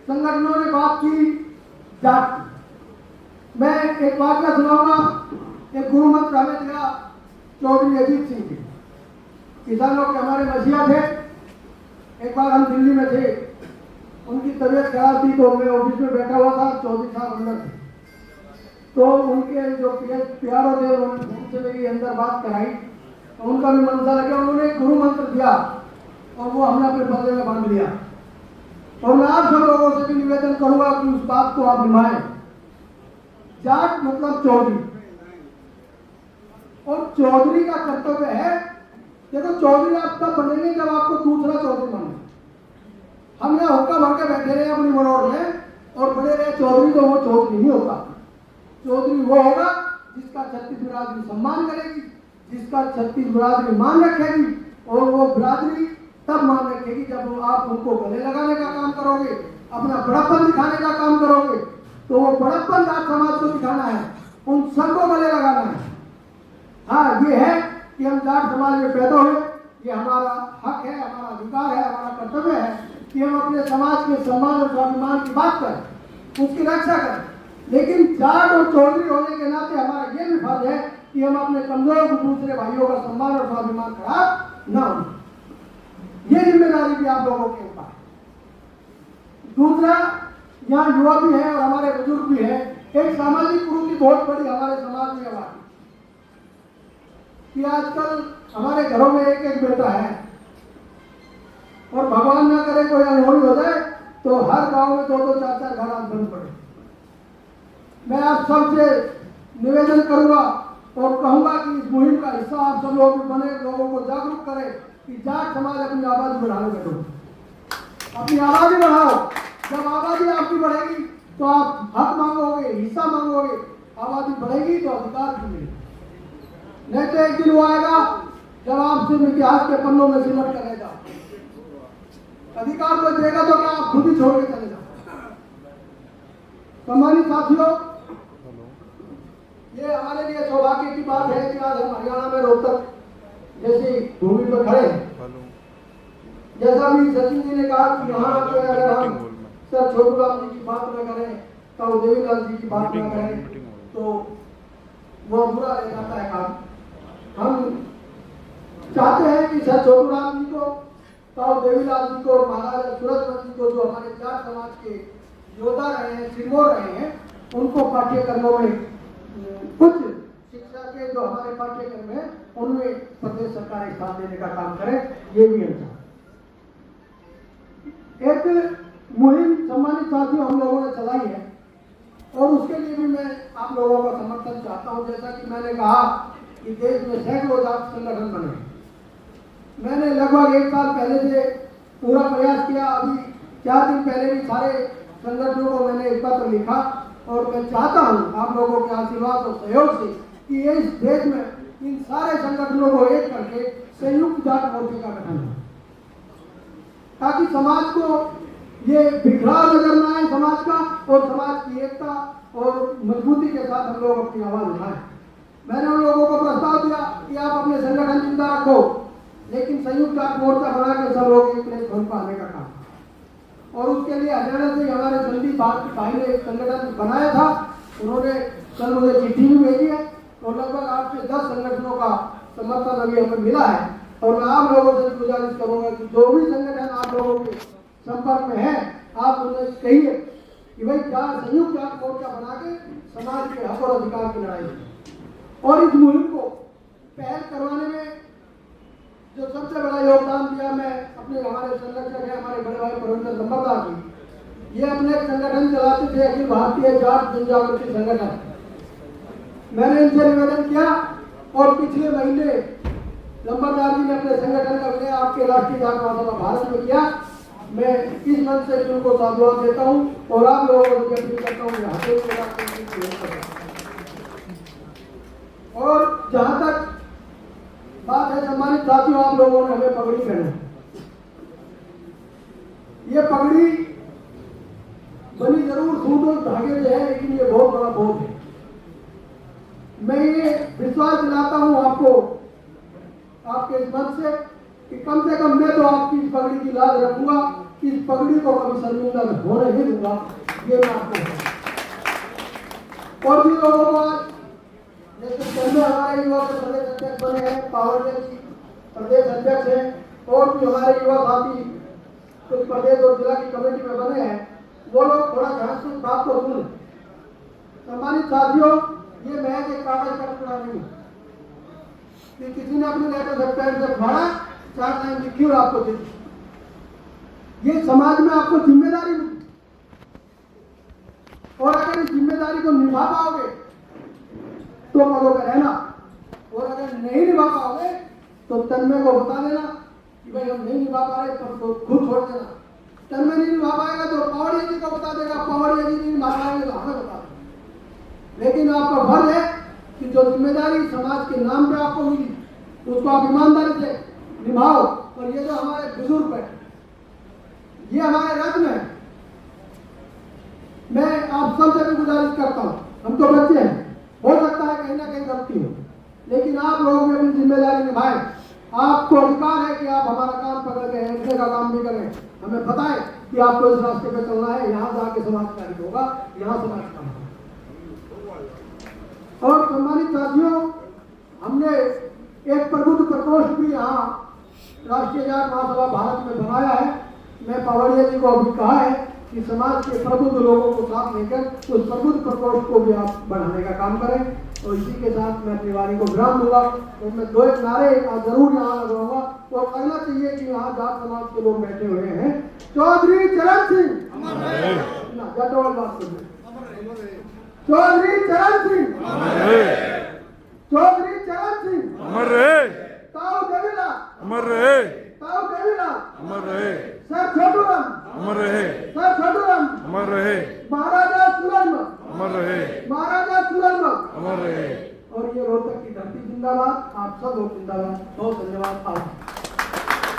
संगठनों ने बात की जाट की। मैं एक वाक्य सुनाऊंगा। एक गुरु मंत्र हमें दिया चौधरी अजीत सिंह जी, किसानों के हमारे मसीहा थे। एक बार हम दिल्ली में थे, उनकी तबीयत खराब थी, तो मैं ऑफिस में बैठा हुआ था, चौधरी साहब अंदर थे। तो उनके जो प्यारो थे उनसे मेरी अंदर बात कराई, तो उनका भी मन था लगे। उन्होंने एक गुरु मंत्र दिया और वो हमने अपने बदले में बांध लिया। और मैं आप सब लोगों से भी निवेदन करूंगा कि उस बात को आप निभाएं। जाट मतलब चौधरी, और चौधरी का कर्तव्य है, देखो चौधरी आप तब बनेंगे जब आपको दूसरा चौधरी बने। हम यहाँ हुक्का भर के बैठे रहे अपनी मरोड़ में और बड़े रहे चौधरी, तो वो चौधरी नहीं होता। चौधरी वो होगा जिसका छत्तीस बिरादरी सम्मान करेगी, जिसका छत्तीस बिरादरी मान रखेगी, और वो बिरादरी तब मान रखेगी जब आप उनको गले लगाने का काम करोगे, अपना बड़प्पन दिखाने का काम करोगे। तो वो बड़प्पन जाट समाज को दिखाना है, उन सबको गले लगाना है। हाँ, ये है कि हम जाट समाज में पैदा हुए, ये हमारा हक है, हमारा अधिकार है, हमारा कर्तव्य है कि हम अपने समाज के सम्मान और स्वाभिमान की बात करें, उसकी रक्षा करें। लेकिन जाट और चौधरी होने के नाते हमारा ये भी फर्ज है कि हम अपने कमजोर दूसरे भाइयों का सम्मान और स्वाभिमान खराब न हो। ये जिम्मेदारी भी आप लोगों के ऊपर है। दूसरा, यहाँ युवा भी है और हमारे बुजुर्ग भी है। एक सामाजिक कुरीति बहुत बड़ी हमारे समाज में है कि आजकल हमारे घरों में एक एक बेटा है, और भगवान ना करे कोई अनहोनी हो जाए तो हर गांव में दो दो चार चार घर आज बंद पड़े। मैं आप सबसे निवेदन करूंगा और कहूंगा कि इस मुहिम का हिस्सा आप सब लोग बने, लोगों को जागरूक करें कि जाट समाज अपनी आबादी बढ़ाने बैठो, अपनी आबादी बढ़ाओ। जब आबादी आपकी बढ़ेगी तो आप हक मांगोगे, हिस्सा मांगोगे, आबादी बढ़ेगी तो अधिकार भी मिलेगा। नहीं तो एक दिन वो आएगा जब आप सिर्फ इतिहास के पन्नों में सिमट कर रह जाओ, अधिकार को देगा तो क्या आप खुद ही छोड़ के चले जाओ। सम्मानित साथियों, ये हमारे लिए सौभाग्य की बात है कि आज हम हरियाणा में रोहतक जैसी भूमि पर खड़े हैं। जैसा भी सचिन जी ने कहा कि यहाँ पे अगर हम सर छोटूराम जी की बात न करें, तो देवीलाल जी की बात न करें, तो वो बुरा रह जाता है काम। हम चाहते हैं कि सर छोटूराम जी को, ताऊ देवीलाल जी को और महाराजा सूरजमल जी को, जो हमारे जाट समाज के योद्धा रहे हैं, सिरमौर रहे हैं, उनको पाठ्यक्रमों में कुछ शिक्षा के जो हमारे पाठ्यक्रम है उनमें प्रदेश सरकार स्थान देने का काम करे। ये भी हम एक मुहिम सम्मानित साथियों हम लोगों ने चलाई है, और उसके लिए भी मैं आप लोगों का समर्थन चाहता हूं। जैसा कि मैंने कहा कि देश में सैकड़ों जाट संगठन बने। मैंने लगभग एक साल पहले से पूरा प्रयास किया। अभी 4 दिन पहले भी सारे संगठनों को मैंने एक पत्र लिखा, और मैं चाहता हूं आप लोगों के आशीर्वाद और सहयोग से कि इस देश में इन सारे संगठनों को एक करके संयुक्त जाट मोर्चे का गठन हो, ताकि समाज को ये बिखराव नजर न आए समाज का, और समाज की एकता और मजबूती के साथ हम लोग अपनी आवाज उठाएं। मैंने उन लोगों को प्रस्ताव दिया कि आप अपने संगठन जिंदा रखो, लेकिन संयुक्त जाट मोर्चा बना के सब लोग एक प्लेटफॉर्म पर आने का काम। और उसके लिए हरियाणा से हमारे संदीप भाई ने एक संगठन बनाया था। उन्होंने कल मुझे चिट्ठी भी भेजी है, और लगभग 8 से 10 संगठनों का समर्थन अभी हमें मिला है। और मैं आप लोगों से गुजारिश करूंगा कि जो भी संगठन आप लोगों के संपर्क में है, आप उन्हें कहिए कि भाई संयुक्त जाट मोर्चा बना के समाज के हक और अधिकार की लड़ाई। और इस मुहिम को पहल करवाने में जो सबसे बड़ा योगदान दिया, मैं अपने हमारे संगठन है, हमारे बड़े भाई प्रोफेसर नंबरदार जी, ये अपने संगठन चलाते थे, अखिल भारतीय जाट जनजागृति संगठन। मैंने इनसे निवेदन किया, और पिछले महीने नंबरदार जी ने अपने संगठन का विलय आपके राष्ट्रीय जाट महासभा भारत में किया। मैं इस मंच से उनको साधुवाद देता हूँ, और आप लोगों को अपील करता हूँ। और जहाँ तक बात है सम्मानित साथियों, आप लोगों ने हमें पगड़ी पहना। ये पगड़ी बनी जरूर सूट और धागे से है, लेकिन ये बहुत बड़ा बोझ है। मैं ये विश्वास दिलाता हूं आपको, आपके इस मंच से, कि कम से कम मैं तो आपकी इस पगड़ी की लाज रखूंगा, इस पगड़ी को कभी शर्मिंदा में होने नहीं दूंगा, ये मैं आपको और भी लोगों को आज जैसे पहले हमारे युवा के प्रदेश अध्यक्ष बने हैं, पावड़िया जी प्रदेश अध्यक्ष हैं, और भी हमारे युवा साथी कुछ प्रदेश और जिला की कमेटी में बने हैं, वो लोग थोड़ा ध्यान से बात को सुने। सम्मानित साथियों, ये महज एक कागज का टुकड़ा नहीं कि किसी ने अपने लेटर से पेन से फाड़ा, 4 लाइन लिखी और आपको दे दी। ये समाज में आपको जिम्मेदारी मिली, और अगर इस जिम्मेदारी को निभा पाओगे तो पदों पर रहना, और अगर नहीं निभा पाओगे तो तन्मय को बता देना कि भाई हम नहीं निभा पा रहे, तो खुद छोड़ देना। तन्मय नहीं निभा पाएगा तो पावड़िया जी को बता देगा, पावड़िया जी नहीं निभा पाएंगे तो हमें बता देगा। लेकिन आपका फर्ज है कि जो जिम्मेदारी समाज के नाम पे आपको मिली उसको आप ईमानदारी से निभाओ। और ये जो हमारे बुजुर्ग है, ये हमारे रत्न है। मैं आप सबसे भी गुजारिश करता हूँ, हम तो बच्चे हैं, हो सकता है कहीं ना कहीं गलती हो, लेकिन आप लोगों में अपनी जिम्मेदारी निभाएं। आपको अधिकार है कि आप हमारा काम पकड़ के ऐसे का काम भी करें, हमें बताएं कि आपको इस रास्ते पे चलना है, यहाँ जाके समाज कार्य होगा, यहाँ समाज काम होगा। और सम्मानित साथियों, हमने एक प्रबुद्ध प्रकोष्ठ भी यहाँ राष्ट्रीय जाट महासभा भारत में बनाया है। मैं पावड़िया जी को अभी कहा है कि समाज के प्रबुद्ध लोगों को साथ लेकर उस प्रबुद्ध प्रकोष्ठ को भी आप बढ़ाने का काम करें। और इसी के साथ मैं अपनी वाणी को विराम दूंगा। तो मैं 2 एक नारे जरूर यहाँ लगाऊंगा, और कहना चाहिए कि यहाँ जाट समाज के लोग बैठे हुए हैं। चौधरी चरण सिंह, जाटवाल बात कर, चौधरी चरण सिंह, चौधरी चरण सिंह अमर रहे, ताऊ देवीलाल अमर रहे, ताऊ देवीलाल अमर रहे, सर छोटूराम, अमर रहे, सर छोटूराम, अमर रहे, महाराजा सुरंग, अमर रहे, महाराजा सुरंग, अमर रहे। और ये रोहतक की धरती जिंदाबाद, आप सब लोग जिंदाबाद। बहुत धन्यवाद।